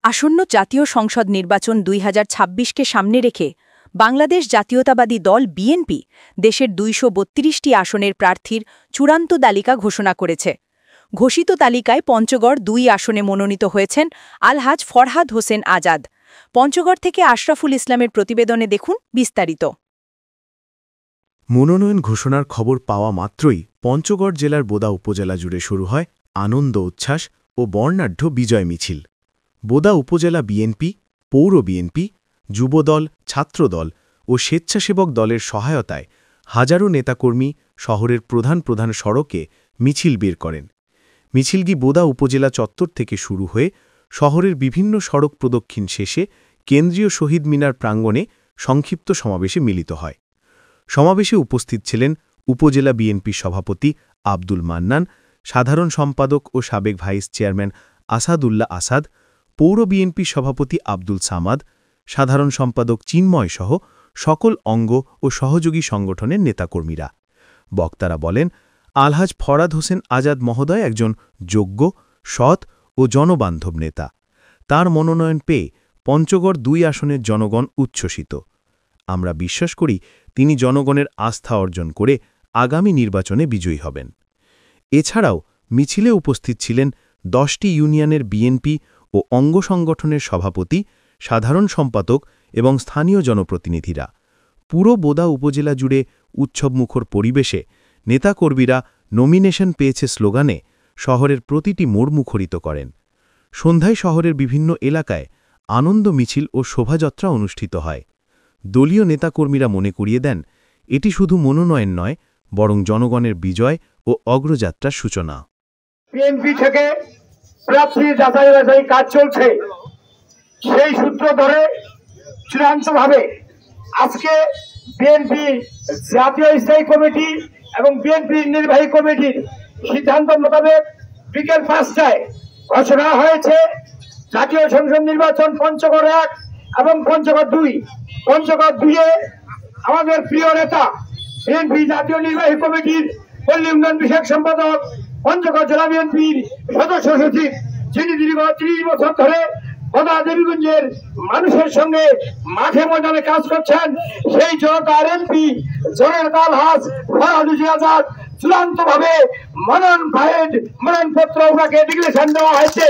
আসন্ন জাতীয় সংসদ নির্বাচন ২০২৬কে সামনে রেখে বাংলাদেশ জাতীয়তাবাদী দল বিএনপি দেশের ২৩২টি আসনের প্রার্থীর চূড়ান্ত তালিকা ঘোষণা করেছে। ঘোষিত তালিকায় পঞ্চগড় ২ আসনে মনোনীত হয়েছেন আলহাজ ফরহাদ হোসেন আজাদ। পঞ্চগড় থেকে আশরাফুল ইসলামের প্রতিবেদনে দেখুন বিস্তারিত। মনোনয়ন ঘোষণার খবর পাওয়া মাত্রই পঞ্চগড় জেলার বোদা উপজেলা জুড়ে শুরু হয় আনন্দ উচ্ছ্বাস ও বর্ণাঢ্য বিজয় মিছিল। বোদা উপজেলা বিএনপি, পৌর বিএনপি, যুবদল, ছাত্রদল ও স্বেচ্ছাসেবক দলের সহায়তায় হাজারো নেতাকর্মী শহরের প্রধান প্রধান সড়কে মিছিল বের করেন। মিছিলটি বোদা উপজেলা চত্বর থেকে শুরু হয়ে শহরের বিভিন্ন সড়ক প্রদক্ষিণ শেষে কেন্দ্রীয় শহীদ মিনার প্রাঙ্গণে সংক্ষিপ্ত সমাবেশে মিলিত হয়। সমাবেশে উপস্থিত ছিলেন উপজেলা বিএনপির সভাপতি আব্দুল মান্নান, সাধারণ সম্পাদক ও সাবেক ভাইস চেয়ারম্যান আসাদুল্লাহ আসাদ, পৌর বিএনপির সভাপতি আব্দুল সামাদ, সাধারণ সম্পাদক চিন্ময় সহ সকল অঙ্গ ও সহযোগী সংগঠনের নেতাকর্মীরা। বক্তারা বলেন, আলহাজ ফরহাদ হোসেন আজাদ মহোদয় একজন যোগ্য, সৎ ও জনবান্ধব নেতা। তার মনোনয়ন পেয়ে পঞ্চগড় ২ আসনের জনগণ উচ্ছ্বসিত। আমরা বিশ্বাস করি তিনি জনগণের আস্থা অর্জন করে আগামী নির্বাচনে বিজয়ী হবেন। এছাড়াও মিছিলে উপস্থিত ছিলেন ১০টি ইউনিয়নের বিএনপি ও অঙ্গ সংগঠনের সভাপতি, সাধারণ সম্পাদক এবং স্থানীয় জনপ্রতিনিধিরা। পুরো বোদা উপজেলা জুড়ে উৎসবমুখর পরিবেশে নেতাকর্মীরা নমিনেশন পেয়েছে স্লোগানে শহরের প্রতিটি মোড় মুখরিত করেন। সন্ধ্যায় শহরের বিভিন্ন এলাকায় আনন্দ মিছিল ও শোভাযাত্রা অনুষ্ঠিত হয়। দলীয় নেতাকর্মীরা মনে করিয়ে দেন, এটি শুধু মনোনয়ন নয়, বরং জনগণের বিজয় ও অগ্রযাত্রার সূচনা। বিএনপি থেকে প্রার্থী যাচাই বাছাই কাজ চলছে, সেই সূত্র ধরে চূড়ান্তভাবে আজকে বিএনপি জাতীয় স্থায়ী কমিটি এবং বিএনপির নির্বাহী কমিটির সিদ্ধান্ত মোতাবেক বিকেল ৫টায় ঘোষণা হয়েছে জাতীয় সংসদ নির্বাচন পঞ্চগড় ১ এবং পঞ্চগড় ২। পঞ্চগড় ২-এ আমাদের প্রিয় নেতা বিএনপি জাতীয় নির্বাহী কমিটির পল্লী উন্নয়ন বিষয়ক সম্পাদক, পঞ্চগড় জেলা বিএনপির সদস্য সচিব, যিনি দীর্ঘ ৩০ বছর ধরে বোদা দেবীগঞ্জের মানুষের সঙ্গে মাঠে ময়দানে কাজ করছেন, সেই জনতার এমপি জননেতা আলহাজ ফরহাদ হোসেন আজাদ চূড়ান্তভাবে মনোনয়নপত্র ওনাকে ডিক্লেরেশন দেওয়া হয়েছে।